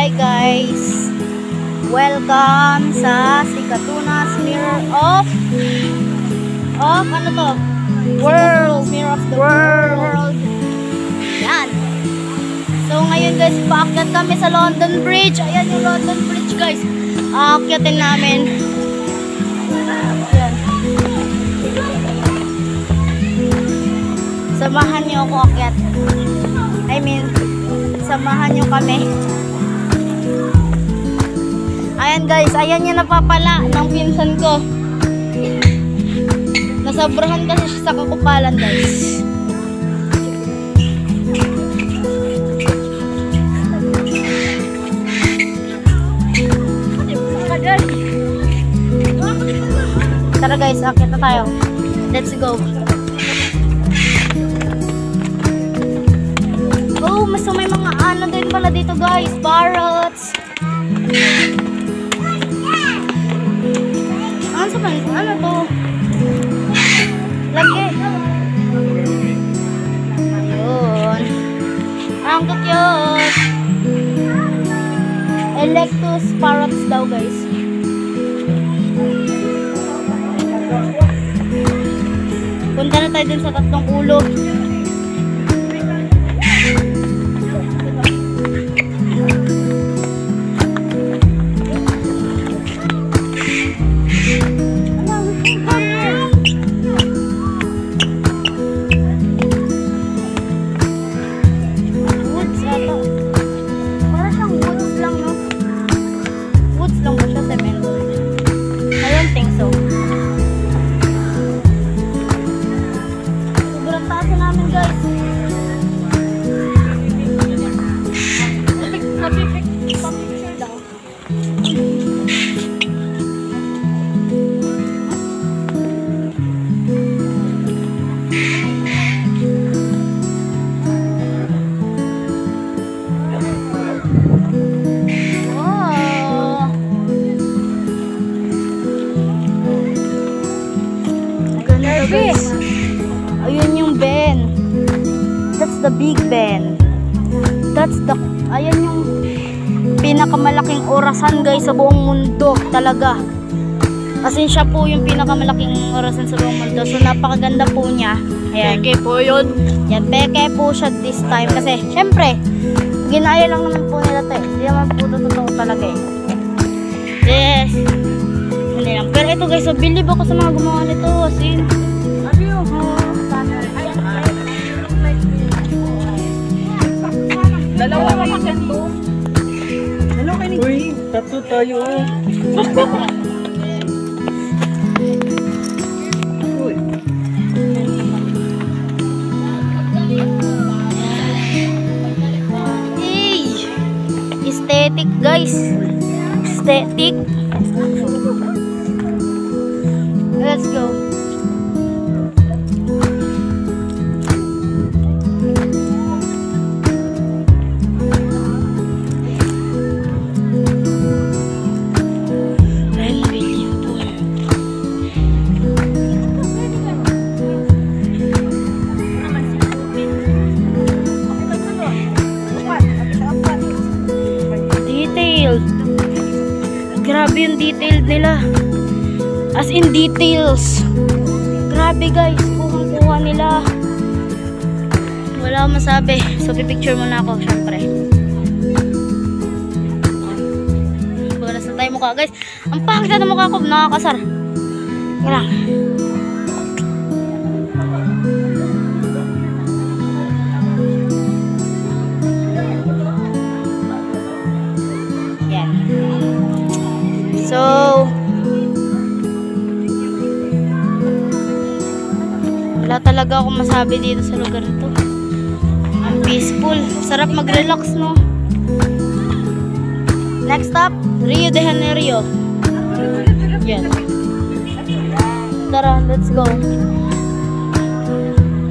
Hi guys! Welcome sa Sikatuna's Mirror of ano to? World! Mirror of the World! Yan! So ngayon guys, paakyat kami sa London Bridge. Ayan yung London Bridge guys. Aakyatin namin. Ayan. Samahan niyo ako akyat. Samahan niyo kami. Ayan guys, ayan yung napapala ng pinsan ko. Nasobrahan kasi siya sa kakupalan guys. Tara guys, akyat na tayo. Let's go. Oh, mas may mga ano din pala dito guys, parrots. Ano to? Lagi. Ayun. Ang cute. Electus parrots daw guys. Punta na tayo dun sa tatlong ulo. Ayun yung Ben. That's the Big Ben. Ayan yung pinakamalaking orasan guys sa buong mundo talaga. Kasi siya po yung pinakamalaking orasan sa buong mundo. So napakaganda po niya. Ayan. Peke po yun. Yan, peke po siya this time. Kasi syempre, ginaya lang naman po nila to eh. Hindi naman po totoo talaga eh. Yes. Hindi lang. Pero ito guys, so believe ako sa mga gumawa nito. As in, dalawa kayo dyan to. Dalawa kayo. Uy, tatlo tayo. Uy. hey! Aesthetic guys. Aesthetic. Let's go. Grabe yung detailed nila. As in details. Grabe guys. Kuha nila. Wala akong masabi. So pipicture muna ako syempre. Bukas na tayo mukha guys. Ang pangit na mukha ko. Nakakasar. Kaya so, wala talaga akong masabi dito sa lugar ito. Ang peaceful. Sarap mag-relax, no? Next stop, Rio de Janeiro. Yan. Tara, let's go.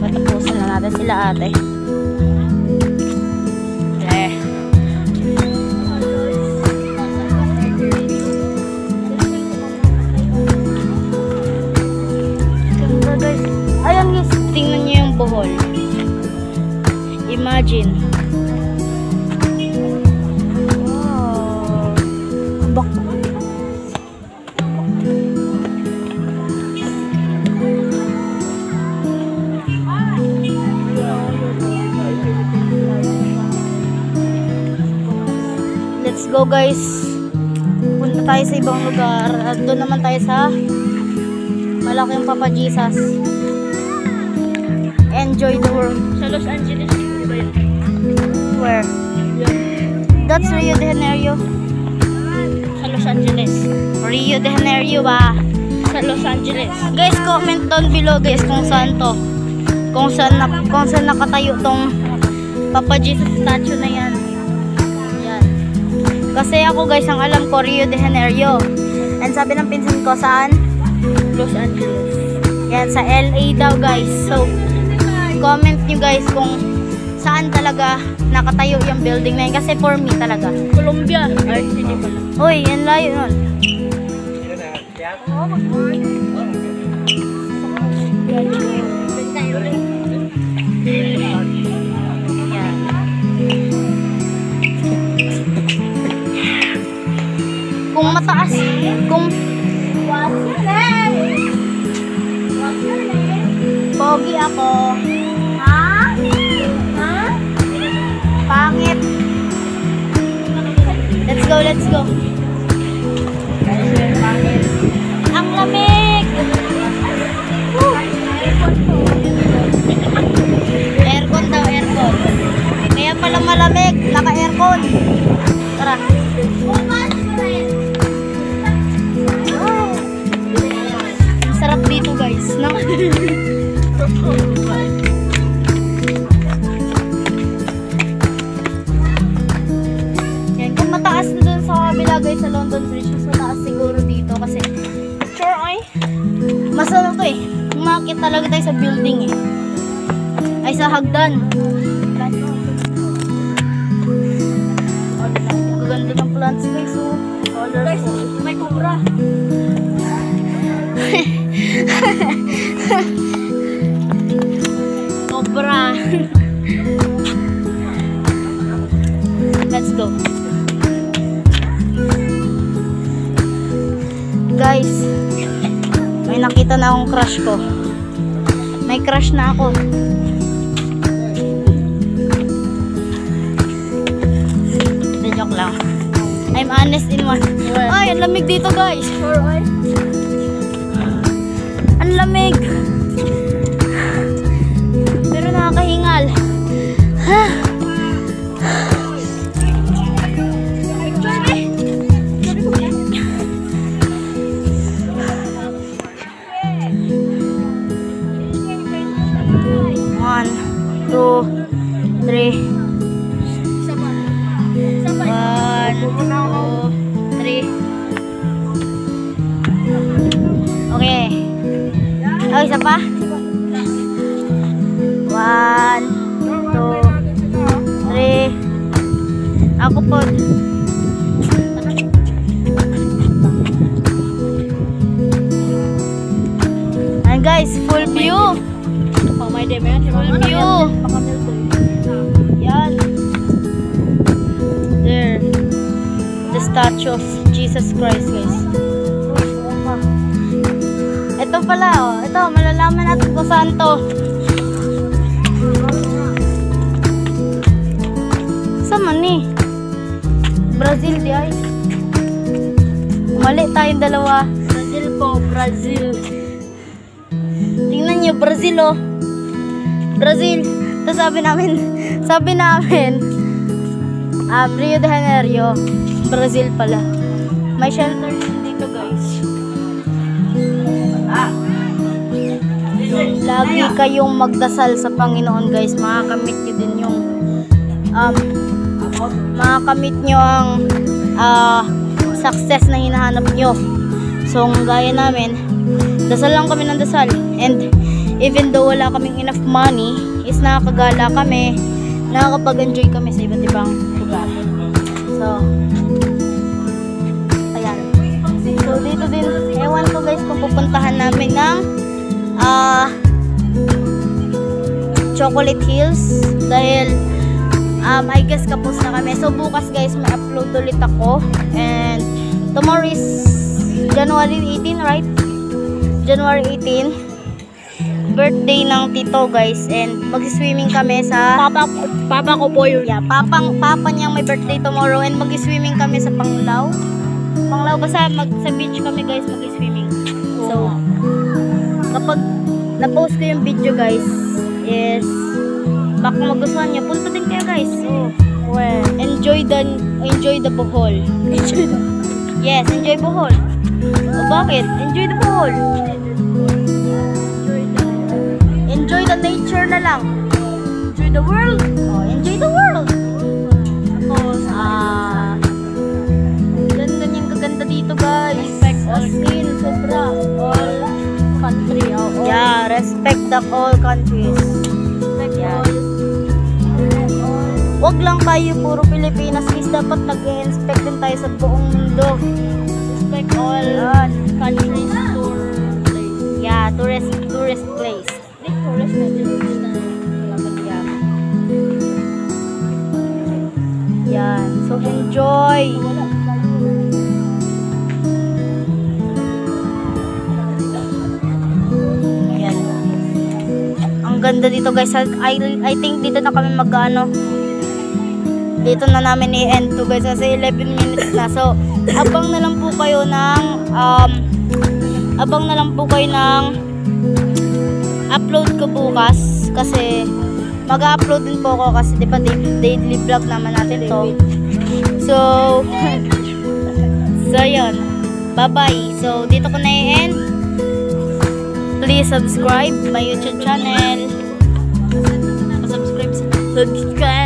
Patapusin na natin sila ate. Ayan guys, tingnan nyo yung Bohol. Imagine. Wow. Let's go guys. Punta tayo sa ibang lugar. At doon naman tayo sa malaking Papa Jesus. Enjoy the world. Sa Los Angeles, di ba yun? Where? That's Rio de Janeiro. Sa Los Angeles. Rio de Janeiro ba? Sa Los Angeles. Guys, comment down below guys kung saan to. Kung saan nakatayo tong Papa Jesus statue na yan. Yan. Kasi ako guys, ang alam ko Rio de Janeiro. And sabi ng pinsan ko saan? Los Angeles. Yan, sa LA daw guys. So, comment nyo guys kung saan talaga nakatayo yung building na yun. Kasi for me talaga. Colombia. Ay, hindi pala. Uy, yan layo nun. Yan. Kung mataas, kung pogi ako. Ha? Ha? Pangit. Let's go, let's go. Ang lamig. Woo. Aircon daw, aircon. Kaya pala malamig, naka-aircon. Tara. Ang sarap dito guys, no? Yan, kung mataas na dun sa kabila guys sa London Bridge, mas mataas siguro dito kasi sure ay mas ano to eh, umakit talaga tayo sa building eh, ay sa hagdan. Gaganda ng plants guys, so colorful. May kubra. Cobra. Let's go. Guys, may nakita na akong crush ko. May crush na ako. Hindi, joke lang. I'm honest in one. Ay, ang lamig dito guys. Sure, ay. Ang lamig. Pero nakakahingal. Ha? One, two, three. One, two, three. Okay. Oh, isa pa? One, two, three. Ako po. Ayan guys, full view. Pang may demo yan. Full view. Yan. There. The statue of Jesus Christ guys. Ito pala oh. Ito, malalaman natin kung saan to. Saan man eh? Brazil di ay. Mali tayong dalawa. Brazil po, Brazil. Tingnan nyo, Brazil oh. Brazil. Tapos sabi namin, Rio de Janeiro, Brazil pala. May shelter din dito guys. Lagi kayong magdasal sa Panginoon guys. Makakamit nyo din yung makakamit nyo ang success na hinahanap nyo. So gaya namin, dasal lang kami ng dasal. And even though wala kaming enough money, is nakakagala kami, nakakapag-enjoy kami sa iba't ibang lugar. So ayan. So dito din, ewan ko guys kung pupuntahan namin ng Chocolate Hills dahil I guess kapos na kami. So bukas guys may upload ulit ako, and tomorrow is January 18, right? January 18. birthday ng tito guys, and mag-swimming kami sa Papa ko po yun. yeah, papa niyang may birthday tomorrow, and mag-swimming kami sa Panglao. Basta sa beach kami guys, mag-swimming. So, kapag na-post ko yung video guys, is baka magustuhan niyo, punta din kayo guys. So, well, enjoy the Bohol. Yes, enjoy Bohol. O bakit? Enjoy the Bohol. Enjoy the nature na lang. Enjoy the world. Oh, enjoy the world. Tapos, ganda-ganda kaganda dito guys. Respect all. As in, sobra. All country. Yeah, respect the all countries. Respect Yeah. all. Wag lang tayo puro Pilipinas, guys. Dapat nag-inspect din tayo sa buong mundo. Respect all Yan. countries, tour place. Yeah, tourist place. Tourist na tourist na. Yeah. Yan. So enjoy. Yan. Ang ganda dito guys. I think dito na kami mag-ano. Dito na namin i-end to guys kasi 11 minutes na. So, abang na lang po kayo ng upload ko bukas kasi mag-upload din po ako kasi di ba daily vlog naman natin to. So, yun. Bye-bye. So, dito ko na i-end. Please subscribe my YouTube channel. Subscribe.